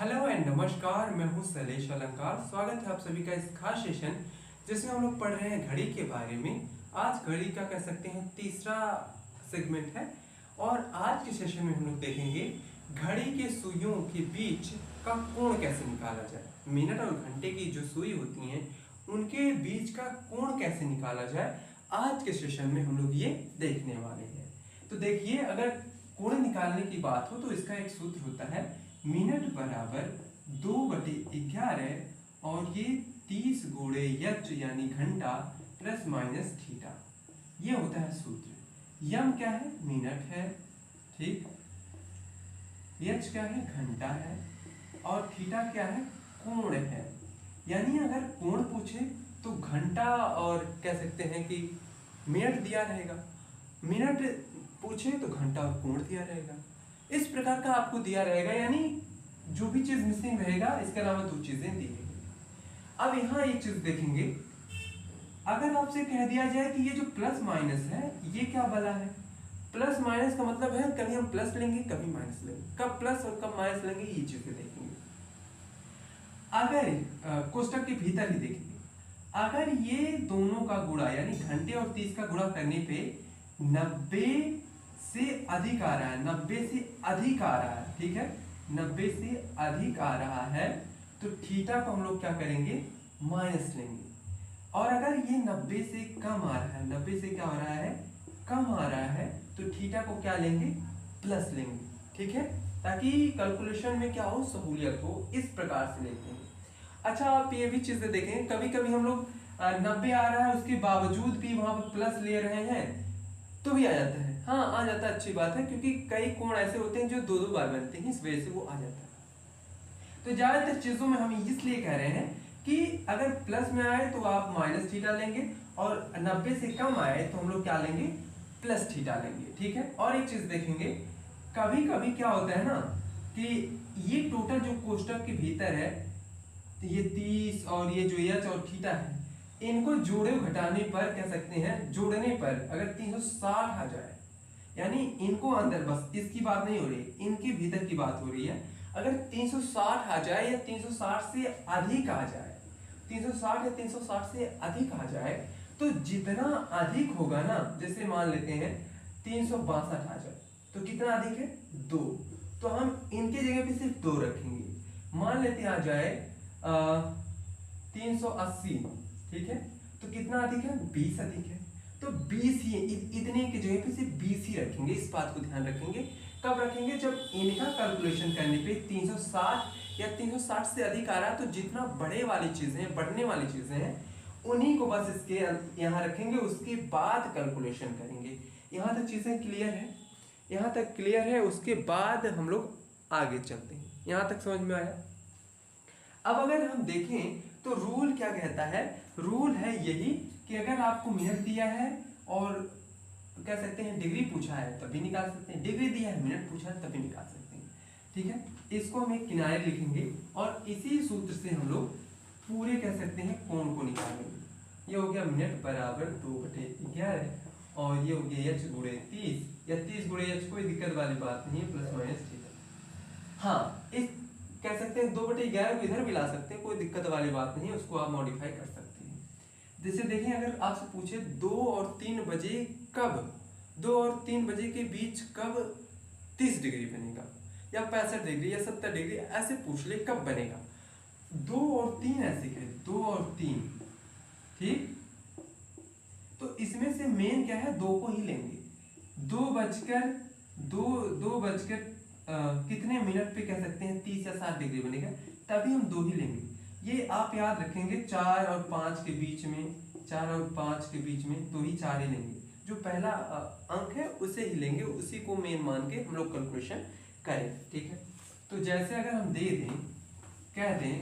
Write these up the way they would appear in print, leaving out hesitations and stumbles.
Hello and नमस्कार, मैं हूं शैलेश अलंकार। स्वागत है आप सभी का इस खास सेशन जिसमें हम लोग पढ़ रहे हैं घड़ी के बारे में। आज घड़ी का कह सकते हैं तीसरा सेगमेंट है और आज के सेशन में हम लोग देखेंगे घड़ी के सुइयों के बीच का कोण कैसे निकाला जाए। मिनट और घंटे की जो सुई होती हैं उनके बीच का कोण कैसे निकाला जाए, आज के सेशन में हम लोग ये देखने वाले हैं। तो देखिए, अगर कोण निकालने की बात हो तो इसका एक सूत्र होता है मिनट बराबर 2/11 और ये 30 गुणे यच यानी घंटा प्लस माइनस थीटा, ये होता है सूत्र। यम क्या है? मिनट है, ठीक। यच क्या है? घंटा है। और थीटा क्या है? कोण है। यानी अगर कोण पूछे तो घंटा और कह सकते हैं कि मिनट दिया रहेगा, मिनट पूछे तो घंटा और कोण दिया रहेगा। इस प्रकार का आपको दिया रहेगा, यानी जो भी चीज मिसिंग रहेगा इसके अलावा दो चीजें दी गई। अब यहाँ एक चीज देखेंगे, अगर आपसे कह दिया जाए कि ये जो प्लस माइनस है ये क्या वाला है? प्लस माइनस का मतलब है कभी हम प्लस लेंगे कभी माइनस लेंगे, कब प्लस और कब माइनस लेंगे ये चीजें देखेंगे। अगर कोष्टक के भीतर ही देखेंगे, अगर ये दोनों का गुणा यानी घंटे और 30 का गुणा करने पे 90 से अधिक आ रहा है, 90 से अधिक आ रहा है, ठीक है, 90 से अधिक आ रहा है तो थीटा को हम लोग क्या करेंगे? माइनस लेंगे। और अगर ये 90 से कम आ रहा है, 90 से क्या हो रहा है? कम आ रहा है, तो थीटा को क्या लेंगे? प्लस लेंगे, ठीक है, ताकि कैलकुलेशन में क्या हो? सहूलियत हो। इस प्रकार से लेते हैं। अच्छा, आप ये भी चीजें देखें, कभी कभी हम लोग 90 आ रहा है उसके बावजूद भी वहां पर प्लस ले रहे हैं तो भी आ जाता है। हाँ, आ जाता है, अच्छी बात है, क्योंकि कई कोण ऐसे होते हैं जो दो दो बार बनते हैं, इस वजह से वो आ जाता है। तो ज्यादातर चीजों में हम इसलिए कह रहे हैं कि अगर प्लस में आए तो आप माइनस थीटा लेंगे और 90 से कम आए तो हम लोग क्या लेंगे? प्लस थीटा लेंगे, ठीक है। और एक चीज देखेंगे, कभी कभी क्या होता है ना कि ये टोटल जो कोष्टक के भीतर है, ये 30 और ये जो एच और थीटा है, इनको जोड़े घटाने पर कह सकते हैं, जोड़ने पर अगर 360 आ जाए, यानी इनको अंदर, बस इसकी बात नहीं हो रही, इनके भीतर की बात हो रही है। अगर 360 आ जाए या 360 से अधिक आ जाए, 360 या 360 से अधिक आ जाए, तो जितना अधिक होगा ना, जैसे मान लेते हैं 362 आ जाए, तो कितना अधिक है? 2। तो हम इनके जगह पे सिर्फ 2 रखेंगे। मान लेते आ जाए 380, ठीक है, तो कितना अधिक है? 20 अधिक है। तो 20 ही, इतने की जगह पे सिर्फ 20 ही रखेंगे। इस बात को ध्यान रखेंगे। कब रखेंगे? जब इनका कैलकुलेशन करने पे 360 या 360 से अधिक आ रहा है, तो जितना बड़े वाली चीजें, बढ़ने वाली चीजें हैं, उन्हीं को बस इसके यहाँ रखेंगे, उसके बाद कैलकुलेशन करेंगे। यहाँ तक चीजें क्लियर है? यहाँ तक क्लियर है, उसके बाद हम लोग आगे चलते हैं। यहाँ तक समझ में आया? अब अगर हम देखें तो रूल क्या कहता है? रूल है यही कि अगर आपको मिनट दिया है और कह सकते हैं डिग्री पूछा है तभी निकाल सकते हैं, डिग्री दिया है मिनट पूछा है तभी निकाल सकते हैं, ठीक है। इसको हम एक किनारे लिखेंगे और इसी सूत्र से हम लोग पूरे कह सकते हैं कोण को निकालेंगे। ये हो गया मिनट बराबर 2/11 और ये हो गया एच गुणे 30 या 30 गुणे एच, कोई दिक्कत वाली बात नहीं है, प्लस माइनस थीटा। हाँ, इस कह सकते हैं 2/11 को इधर भी ला सकते हैं, कोई दिक्कत वाली बात नहीं है, उसको आप मॉडिफाई कर सकते हैं। जैसे देखें, अगर आपसे पूछे 2 और 3 बजे कब, 2 और 3 बजे के बीच कब 30 डिग्री बनेगा, या 65 डिग्री या 70 डिग्री, ऐसे पूछ ले कब बनेगा। 2 और 3 ऐसे करें, 2 और 3, ठीक। तो इसमें से मेन क्या है? 2 को ही लेंगे। 2 बजकर कितने मिनट पे कह सकते हैं 30 या 60 डिग्री बनेगा, तभी हम 2 ही लेंगे। ये आप याद रखेंगे, 4 और 5 के बीच में, 4 और 5 के बीच में 2 ही 4 ही लेंगे। जो पहला अंक है उसे ही लेंगे, उसी को मेन मान के हम लोग कैलकुलेशन करें, ठीक है। तो जैसे अगर हम दे दें, कह दें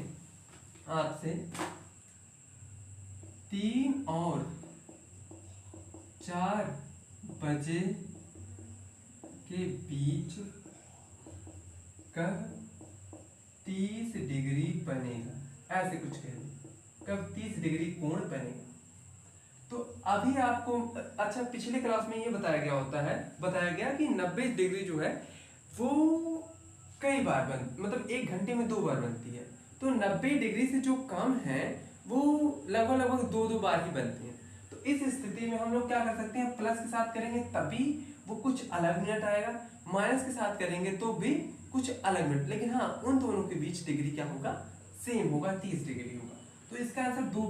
आपसे 3 और 4 बजे के बीच कब 30 डिग्री बनेगा, ऐसे कुछ कह दो, कब 30 डिग्री कोण बनेगा। तो अभी आपको, अच्छा, पिछले क्लास में ये बताया गया कि 90 डिग्री जो है वो कई बार मतलब 1 घंटे में 2 बार बनती है। तो 90 डिग्री से जो कम है वो लगभग लगभग 2 बार ही बनती है। तो इस स्थिति में हम लोग क्या कर सकते हैं, प्लस के साथ करेंगे तभी वो कुछ अलग मिनट आएगा, माइनस के साथ करेंगे तो भी कुछ अलग मिनट, लेकिन हाँ उन दोनों के बीच डिग्री क्या होगा, सेम होगा, 30 डिग्री होगा। तो इसका आंसर दो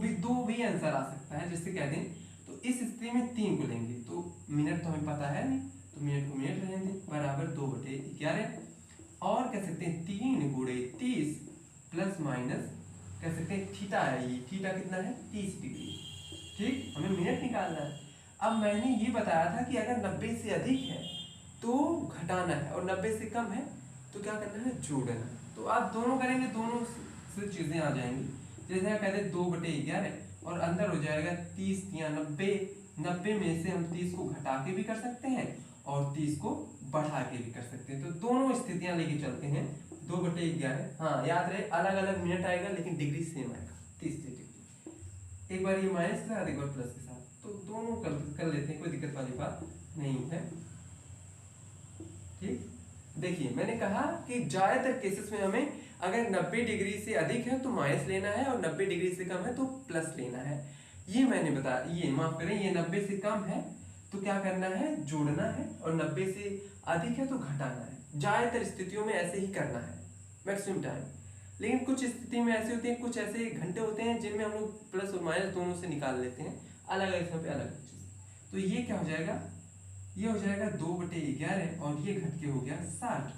भी आंसर आ सकता है, जिससे कह दें तो इस स्थिति में 3 को लेंगे तो मिनट तो हमें पता है नहीं, तो मिनट को मिनट रहने दें, बराबर 2/11। और कह सकते हैं 3 गुणे 30 प्लस माइनस कह सकते हैं थीटा है, ये थीटा कितना है 30 डिग्री। ठीक, हमें मिनट निकालना है। अब मैंने ये बताया था कि अगर 90 से अधिक है तो घटाना है और 90 से कम है तो क्या करना है, जोड़ना। तो आप दोनों करेंगे, दोनों से चीजें आ जाएंगी। जैसे आप कहते हैं 2/11 और अंदर हो जाएगा 30 या 90, 90 में से हम 30 को घटा के भी कर सकते हैं और 30 को बढ़ा के भी कर सकते हैं। तो दोनों स्थितियां लेके चलते हैं। 2/11, हाँ याद रहे अलग अलग मिनट आएगा लेकिन डिग्री सेम आएगा, 30 डिग्री। एक बार ये माइनस के साथ एक बार प्लस के साथ, तो दोनों कर लेते हैं, कोई दिक्कत वाली बात नहीं है। ठीक, देखिए मैंने कहा कि ज्यादातर केसेस में हमें अगर 90 डिग्री से अधिक है तो माइनस लेना है और 90 डिग्री से कम है तो प्लस लेना है। ये मैंने बताया, ये माफ करें, ये 90 से कम है तो क्या करना है, जोड़ना है, और 90 से अधिक है तो घटाना है। ज्यादातर स्थितियों में ऐसे ही करना है मैक्सिमम टाइम। लेकिन कुछ स्थिति में ऐसे होते हैं, कुछ ऐसे घंटे होते हैं जिनमें हम लोग प्लस और माइनस दोनों से निकाल लेते हैं, अलग अलग समय पे अलग चीज। तो ये क्या हो जाएगा, ये हो जाएगा 2/11 और ये घट के हो गया 60।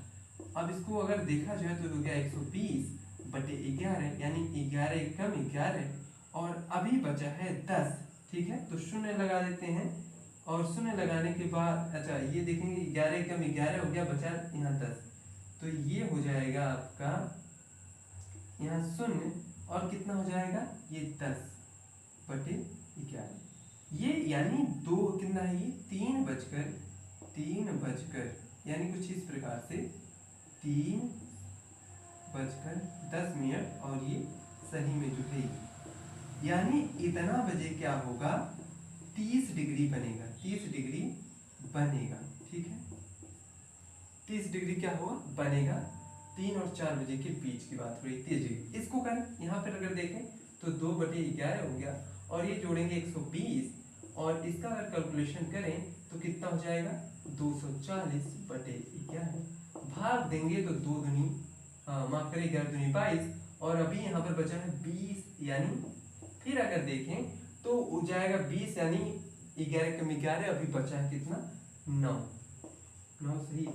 अब इसको अगर देखा जाए तो हो गया 120/11, यानी 11 कम 11 और अभी बचा है 10। ठीक है, तो शून्य लगा देते हैं और शून्य लगाने के बाद अच्छा ये देखेंगे 11 कम 11 हो गया, बचा यहाँ 10। तो ये हो जाएगा आपका यहाँ शून्य और कितना हो जाएगा ये 10/11। ये यानी दो कितना है, ये 3 बजकर यानी कुछ इस प्रकार से 3:10 और ये सही में जो है यानी इतना बजे क्या होगा, 30 डिग्री बनेगा, 30 डिग्री बनेगा। ठीक है, 30 डिग्री क्या होगा, बनेगा। 3 और 4 बजे के बीच की बात हो रही, 30 डिग्री। इसको करें यहाँ पर अगर देखें तो 2/11 हो गया और ये जोड़ेंगे 120 और इसका अगर कैलकुलेशन करें तो कितना हो जाएगा 240/11। भाग देंगे तो 2 दूनी माफ करें 11 दूनी 22 और अभी यहाँ पर बचा है 20, यानी फिर अगर देखें तो हो जाएगा 20 यानी 11 कम 11, अभी बचा है कितना 9 सही,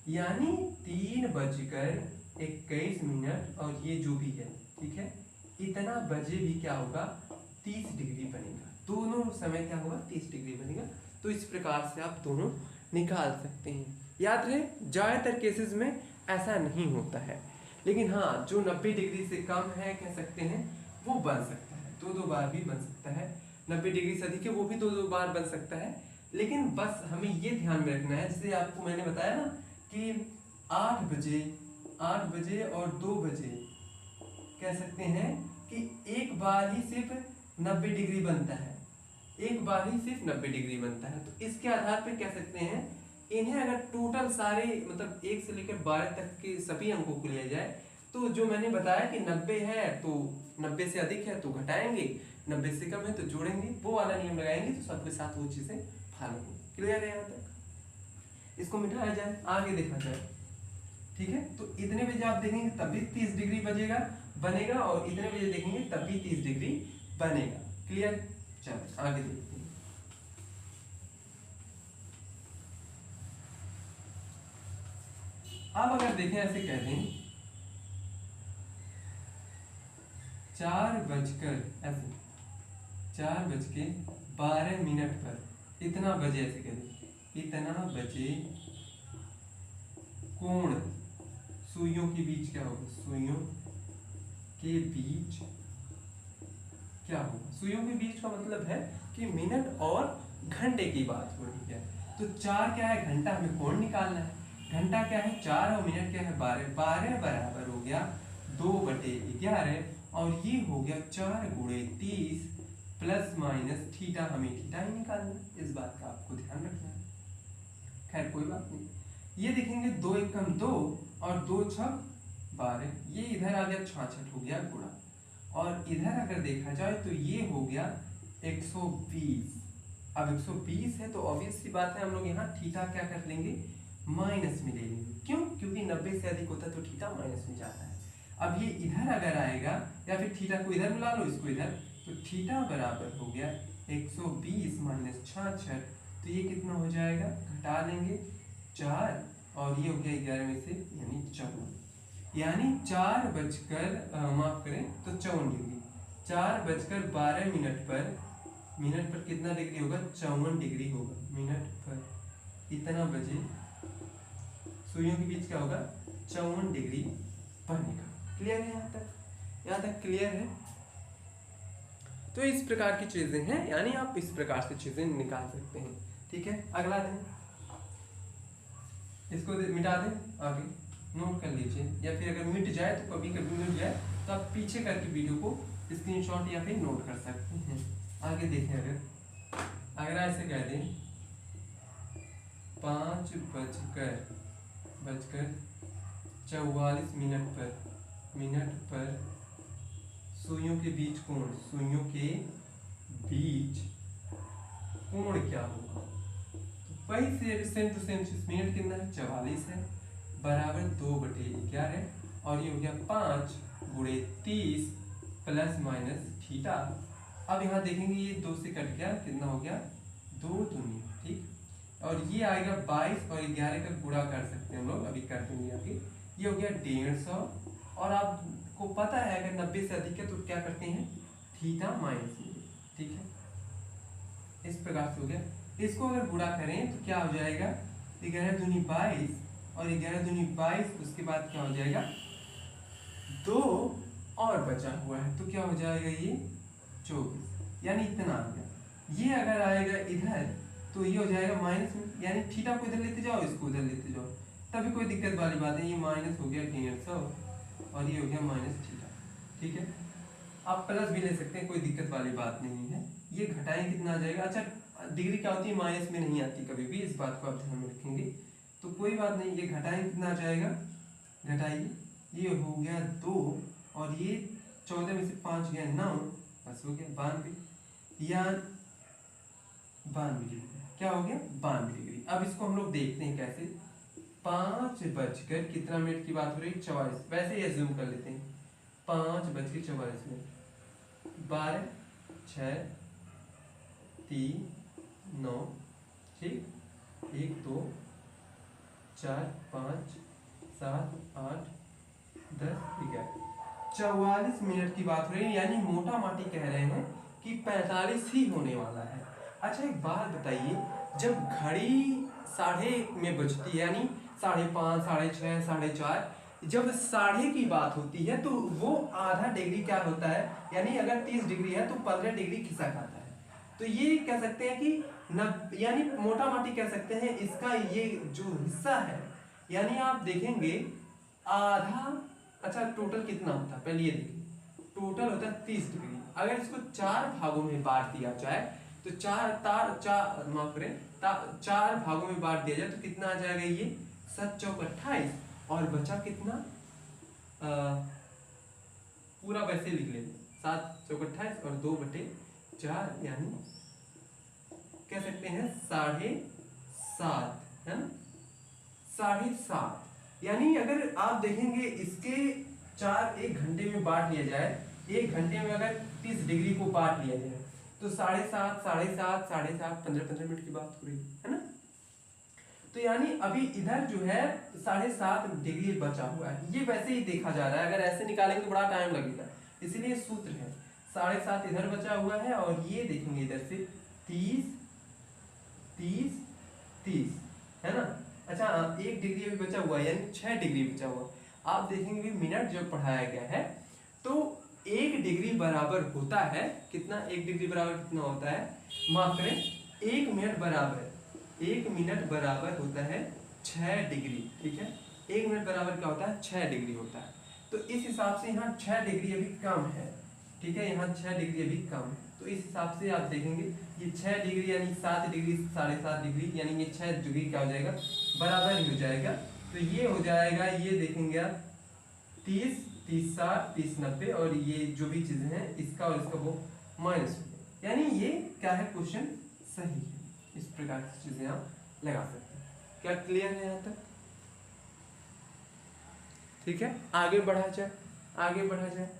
यानी 3:21 और ये जो भी है ठीक है, इतना बजे भी क्या होगा 30 डिग्री बनेगा। दोनों समय क्या होगा 30 डिग्री बनेगा। तो इस प्रकार से आप दोनों निकाल सकते हैं। याद रहे ज्यादातर केसेस में ऐसा नहीं होता है, लेकिन हाँ जो 90 डिग्री से कम है कह सकते हैं वो बन सकता है, 2 बार भी बन सकता है। 90 डिग्री से अधिक है वो भी 2 बार बन सकता है। लेकिन बस हमें ये ध्यान में रखना है, जैसे आपको मैंने बताया ना कि 8 बजे और 2 बजे कह सकते हैं कि एक बार ही सिर्फ 90 डिग्री बनता है, एक बार ही सिर्फ 90 डिग्री बनता है। तो इसके आधार पर कह सकते हैं इन्हें अगर टोटल सारे मतलब 1 से लेकर 12 तक के सभी अंकों को लिया जाए तो जो मैंने बताया कि 90 है तो 90 से अधिक है तो घटाएंगे, 90 से कम है तो जोड़ेंगे, वो वाला नियम लगाएंगे तो सबके साथ वो चीजें फॉलो होंगी। क्लियर है यहाँ तक? इसको मिटाया जाए, आगे देखा जाए। ठीक है, तो इतने बजे आप देखेंगे तभी 30 डिग्री बनेगा और इतने बजे देखेंगे तभी 30 डिग्री बनेगा। क्लियर? चलो आगे देखते हैं। अब अगर देखें ऐसे कह दें 4:12 पर इतना बजे, ऐसे कह दें इतना बजे कोण सुइयों के बीच क्या होगा, सुइयों के बीच क्या होगा, सुइयों के बीच का मतलब है कि मिनट और घंटे की बात हो रही है। तो 4 क्या है, घंटा, हमें कोण निकालना है। घंटा क्या है 4 और मिनट क्या है 12, 12 बराबर हो गया 2/11 और ये हो गया 4 गुणे 30 प्लस माइनस थीटा, हमें थीटा ही निकालना है। इस बात का आपको ध्यान रखना है। खैर कोई बात नहीं, ये देखेंगे 2 एकम 2 और 2 छक 12, ये इधर आ गया 66 हो गया गुणा, और इधर अगर देखा जाए तो ये हो गया 120। अब 120 है तो ऑब्वियस सी बात है हम लोग यहाँ थीटा क्या कर लेंगे, माइनस में ले लेंगे। क्यों? क्योंकि 90 से अधिक होता है तो थीटा माइनस में जाता है। अब ये इधर अगर आएगा, या फिर थीटा को इधर बुला लो, इसको इधर, तो थीटा बराबर हो गया 120 माइनस 66, तो ये कितना हो जाएगा, घटा लेंगे 4, और ये हो गया 11 में से यानी 54, यानी 4 बजकर माफ करें तो 54 डिग्री, 4 बजकर 12 मिनट पर कितना डिग्री होगा, 54 डिग्री होगा मिनट पर, इतना बजे सुइयों के बीच क्या होगा, 54 डिग्री बनेगा। क्लियर है यहाँ तक? यहाँ तक क्लियर है? तो इस प्रकार की चीजें हैं, यानी आप इस प्रकार से चीजें निकाल सकते हैं। ठीक है, अगला दें, इसको मिटा दें, आगे नोट कर लीजिए, या फिर अगर मिट जाए तो कभी कभी मिट जाए तो आप पीछे करके वीडियो को स्क्रीनशॉट या फिर नोट कर सकते हैं। आगे देखें, अगर ऐसे कह दें 5 बजकर 44 मिनट पर सुइयों के बीच कोण, सुइयों के बीच कोण क्या होगा, तो वही सेम टू सेम मिनट कितना है, 44 है, बराबर 2/11, और ये हो गया 5 गुणे 30 प्लस माइनस थीटा। अब यहाँ देखेंगे ये 2 से कट गया, कितना हो गया, 2 दूनी, ठीक, और ये आएगा 22 और 11 का गुणा कर सकते हैं हम लोग, अभी कर देंगे आगे, ये हो गया 150, और आपको पता है अगर 90 से अधिक है तो क्या करते हैं, थीटा माइनस में, ठीक है, इस प्रकार से हो गया। इसको अगर गुणा करें तो क्या हो जाएगा, 11 दूनी 22 और 11 दूनी 22, उसके बाद क्या हो जाएगा, 2 और बचा हुआ है तो क्या हो जाएगा, ये 24, यानी इतना आ गया। ये अगर आएगा इधर तो ये हो जाएगा माइनस में, यानी थीटा को इधर लेते जाओ, इसको उधर लेते जाओ, तभी कोई दिक्कत वाली बात है। ये माइनस हो गया 150 और ये हो गया माइनस थीटा, ठीक है। आप प्लस भी ले सकते हैं, कोई दिक्कत वाली बात नहीं है। ये घटाएं कितना आ जाएगा, अच्छा डिग्री क्या होती है, माइनस में नहीं आती कभी भी, इस बात को आप ध्यान में रखेंगे, तो कोई बात नहीं। ये घटाएं कितना आ जाएगा, घटाइए, ये हो गया 2 और ये 14 में से 5 गया 9, बस हो गया 92, या 92 डिग्री, क्या हो गया 92 डिग्री। अब इसको हम लोग देखते हैं कैसे, 5 बजकर कितना मिनट की बात हो रही है, 44, वैसे ही अज्यूम कर लेते हैं, 5 बज के 44 मिनट, 12 6 3 9, ठीक, 1 2 4 5 7 8 10 11, 44 मिनट की बात हो रही है, यानी मोटा माटी कह रहे हैं कि 45 ही होने वाला है। अच्छा एक बात बताइए, जब घड़ी 1:30 में बजती है, यानी 5:30 6:30 4:30, जब 1:30 की बात होती है तो वो आधा डिग्री क्या होता है, यानी अगर 30 डिग्री है तो 15 डिग्री खिसक आता है। तो ये कह सकते हैं कि यानी मोटा माटी कह सकते हैं इसका ये जो हिस्सा है, यानी आप देखेंगे आधा, अच्छा टोटल कितना होता है पहले ये देखिए, टोटल होता है 30 डिग्री। अगर इसको 4 भागों में बांट दिया जाए तो 4 भागों में बांट दिया जाए तो कितना आ जाएगा, ये 7 चौक 28, और बचा कितना, पूरा वैसे लिख लेंगे, 7 चौक 28 और 2/4, यानी कह सकते हैं 7.5, है ना, 7.5। यानी अगर आप देखेंगे इसके 1 घंटे में बांट लिया जाए, 1 घंटे में अगर 30 डिग्री को बांट लिया जाए तो 7.5 7.5 15 मिनट की बात हो रही है ना। तो यानी अभी इधर जो है 7.5 डिग्री बचा हुआ है, ये वैसे ही देखा जा रहा है, अगर ऐसे निकालेंगे तो बड़ा टाइम लगेगा, इसलिए सूत्र है 7.5 इधर बचा हुआ है, और ये देखेंगे इधर से 30 30 30, है ना। अच्छा 1 डिग्री भी बचा हुआ है, यानी 6 डिग्री बचा हुआ। आप देखेंगे मिनट जो पढ़ाया गया है तो 1 डिग्री बराबर होता है कितना, 1 डिग्री बराबर कितना होता है, माफ करें 1 मिनट बराबर होता है 6 डिग्री, ठीक है। 1 मिनट बराबर क्या होता है, 6 डिग्री होता है। तो इस हिसाब से यहाँ 6 डिग्री अभी कम है, ठीक है, यहाँ 6 डिग्री अभी कम है, तो इस हिसाब से आप देखेंगे ये 6 डिग्री यानी 7 डिग्री 7.5 डिग्री यानी ये 6 डिग्री क्या हो जाएगा, बराबर ही हो जाएगा। तो ये हो जाएगा, ये देखेंगे आप 30 30 60 30 90 और ये जो भी चीजें हैं इसका और इसका वो माइनस हो गया, यानी ये क्या है, क्वेश्चन सही है। इस प्रकार की चीजें आप लगा सकते हैं। क्या क्लियर है यहाँ तक? ठीक है, आगे बढ़ा जाए, आगे बढ़ा जाए।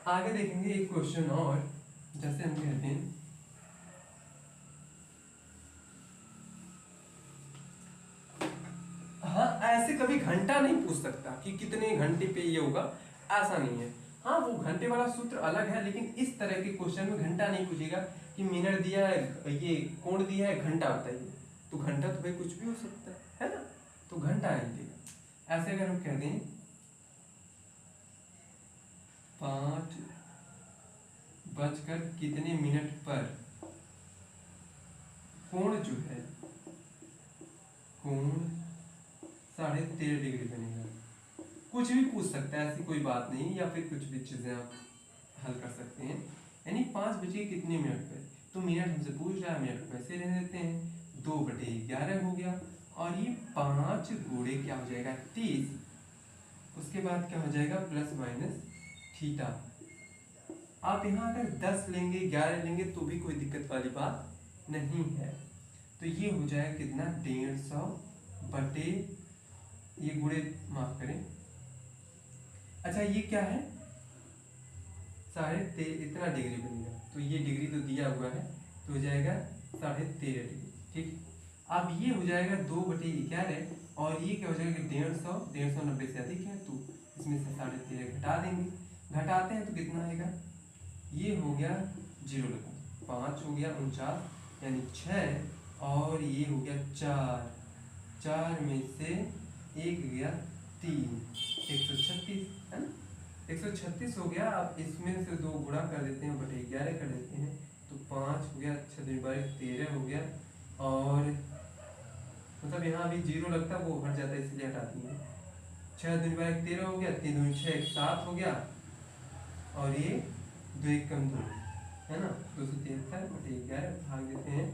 आगे देखेंगे एक क्वेश्चन और, जैसे हम कहते हैं हाँ, ऐसे कभी घंटा नहीं पूछ सकता कि कितने घंटे पे ये होगा, ऐसा नहीं है। हाँ, वो घंटे वाला सूत्र अलग है, लेकिन इस तरह के क्वेश्चन में घंटा नहीं पूछेगा कि मिनट दिया है, ये कोण दिया है, घंटा बताइए। तो घंटा तो भाई कुछ भी हो सकता है ना, तो घंटा नहीं देगा। ऐसे अगर हम कह दें 5 बजकर कितने मिनट पर कोण जो है, कोण 13.5 डिग्री बनेगा, कुछ भी पूछ सकता है, ऐसी कोई बात नहीं, या फिर कुछ भी चीजें आप हल कर सकते हैं। यानी 5 बजे कितने मिनट पर, तो मिनट हमसे पूछ रहा है, मिनट को ऐसे रहने देते हैं, 2/11 हो गया, और ये 5 गुणे क्या हो जाएगा 30, उसके बाद क्या हो जाएगा प्लस माइनस थीटा। आप यहाँ अगर 10 लेंगे 11 लेंगे तो भी कोई दिक्कत वाली बात नहीं है। तो ये हो जाएगा कितना, 150 बटे, ये गुणे माफ करें, अच्छा ये क्या है 13.5 इतना डिग्री बनेगा, तो ये डिग्री तो दिया हुआ है, तो हो जाएगा 13.5 डिग्री। ठीक, अब ये हो जाएगा 2/11 और ये क्या हो जाएगा 150 से अधिक है, तो इसमें से 13.5 घटा देंगे, घटाते हैं तो कितना आएगा, ये हो गया 0 लगा, 5 हो गया 49 यानी 6, और ये हो गया 4, 4 में से 1 गया 3, 136 है ना, 136 हो गया। अब इसमें से 2 गुणा कर देते हैं, बटे 11 कर देते हैं, तो 5 हो गया, 6×12 13 हो गया, और मतलब यहाँ अभी 0 लगता है वो हट जाता है इसलिए हटा दिए, 6×12 हो गया, 3×6 7 हो गया, और ये 2 1 कम 2 है ना, 273 बटे 11 भाग देते हैं,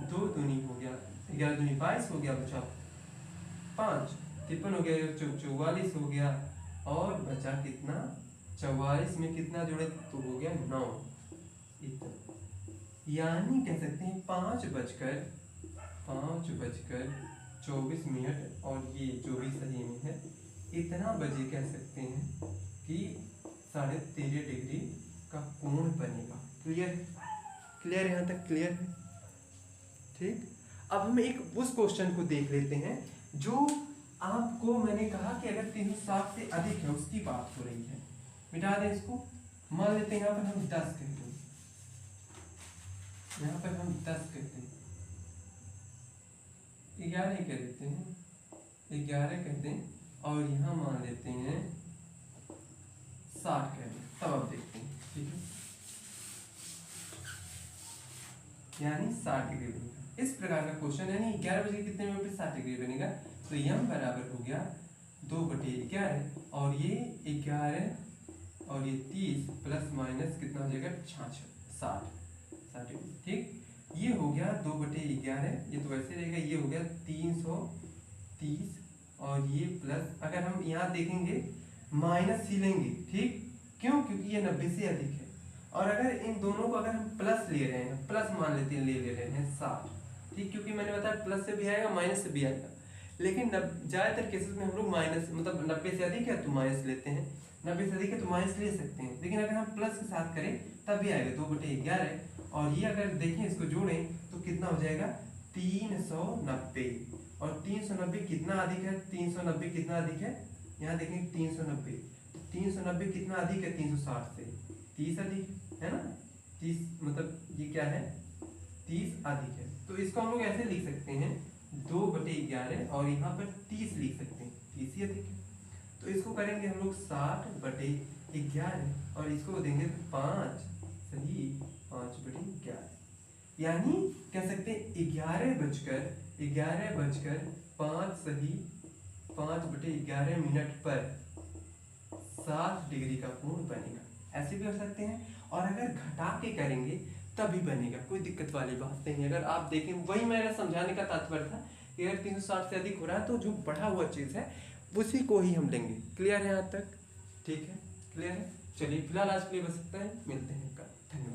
2 दूनी हो गया 11 दूनी 22 हो गया, बचा 5, 53 हो गया, 44 हो गया, और बचा कितना 44 में कितना जोड़े तो हो गया 9, इतना। यानी कह सकते हैं 5 बजकर 24 मिनट, और ये जो भी सही में है इतना बजे कह सकते हैं कि 13.5 डिग्री का कोण बनेगा। क्लियर, क्लियर यहाँ तक क्लियर है? ठीक, अब हम एक उस क्वेश्चन को देख लेते हैं जो आपको मैंने कहा कि अगर 360 से अधिक है उसकी बात हो रही है। मिटा दें इसको, मान लेते हैं यहाँ पर हम 10 कहते हैं, यहाँ पर हम 10 कहते हैं, 11 कह देते हैं, 11 कहते हैं, और यहाँ मान लेते हैं 60 कहते हैं, तब आप देखते हैं। ठीक है, यानी 60 डिग्री बनेगा। इस प्रकार का क्वेश्चन, यानी 11 बजे कितने मिनट पे 60 डिग्री बनेगा, तो यम बराबर हो गया 2/11, और ये 11 और ये 30 प्लस माइनस कितना हो जाएगा 60 डिग्री। ठीक, ये हो गया 2/11, ये तो वैसे रहेगा, ये हो गया 330, और ये प्लस, अगर हम यहाँ देखेंगे माइनस ही लेंगे, ठीक, क्यों, क्योंकि ये 90 से अधिक है, और अगर इन दोनों को अगर हम प्लस ले रहे हैं, प्लस मान लेते हैं, ले रहे हैं 60, ठीक, क्योंकि मैंने बताया प्लस से भी आएगा माइनस से भी आएगा, लेकिन ज़्यादातर केसेस में हम लोग माइनस, मतलब 90 से अधिक है तो माइनस लेते हैं, 90 से अधिक है तो माइनस ले सकते हैं, लेकिन अगर हम प्लस के साथ करें तब भी आएगा 2/11, और ये अगर देखें इसको जोड़ें तो कितना हो जाएगा 390, और 390 कितना अधिक है, 390 कितना अधिक है, यहाँ देखें 390, तो 390 कितना अधिक है 360 से, 30 अधिक है ना, 30 मतलब ये क्या है 30 अधिक है, तो इसको हम लोग ऐसे लिख सकते हैं 2/11, और यहाँ पर 30 लिख सकते हैं, 30 ही अधिक है, तो इसको करेंगे हम लोग 60/11, और इसको देंगे 5 सही 5/11, यानी कह सकते हैं 11 बजकर 5 सही 5/11 मिनट पर 60 डिग्री का कोण बनेगा। ऐसे भी हो सकते हैं, और अगर घटा के करेंगे तभी बनेगा, कोई दिक्कत वाली बात नहीं है। अगर आप देखें, वही मेरा समझाने का तात्पर्य था कि अगर 360 से अधिक हो रहा है तो जो बढ़ा हुआ चीज़ है उसी को ही हम लेंगे। क्लियर है यहाँ तक? ठीक है, क्लियर है। चलिए फिलहाल आज के लिए बस इतना ही, मिलते हैं कल। धन्यवाद।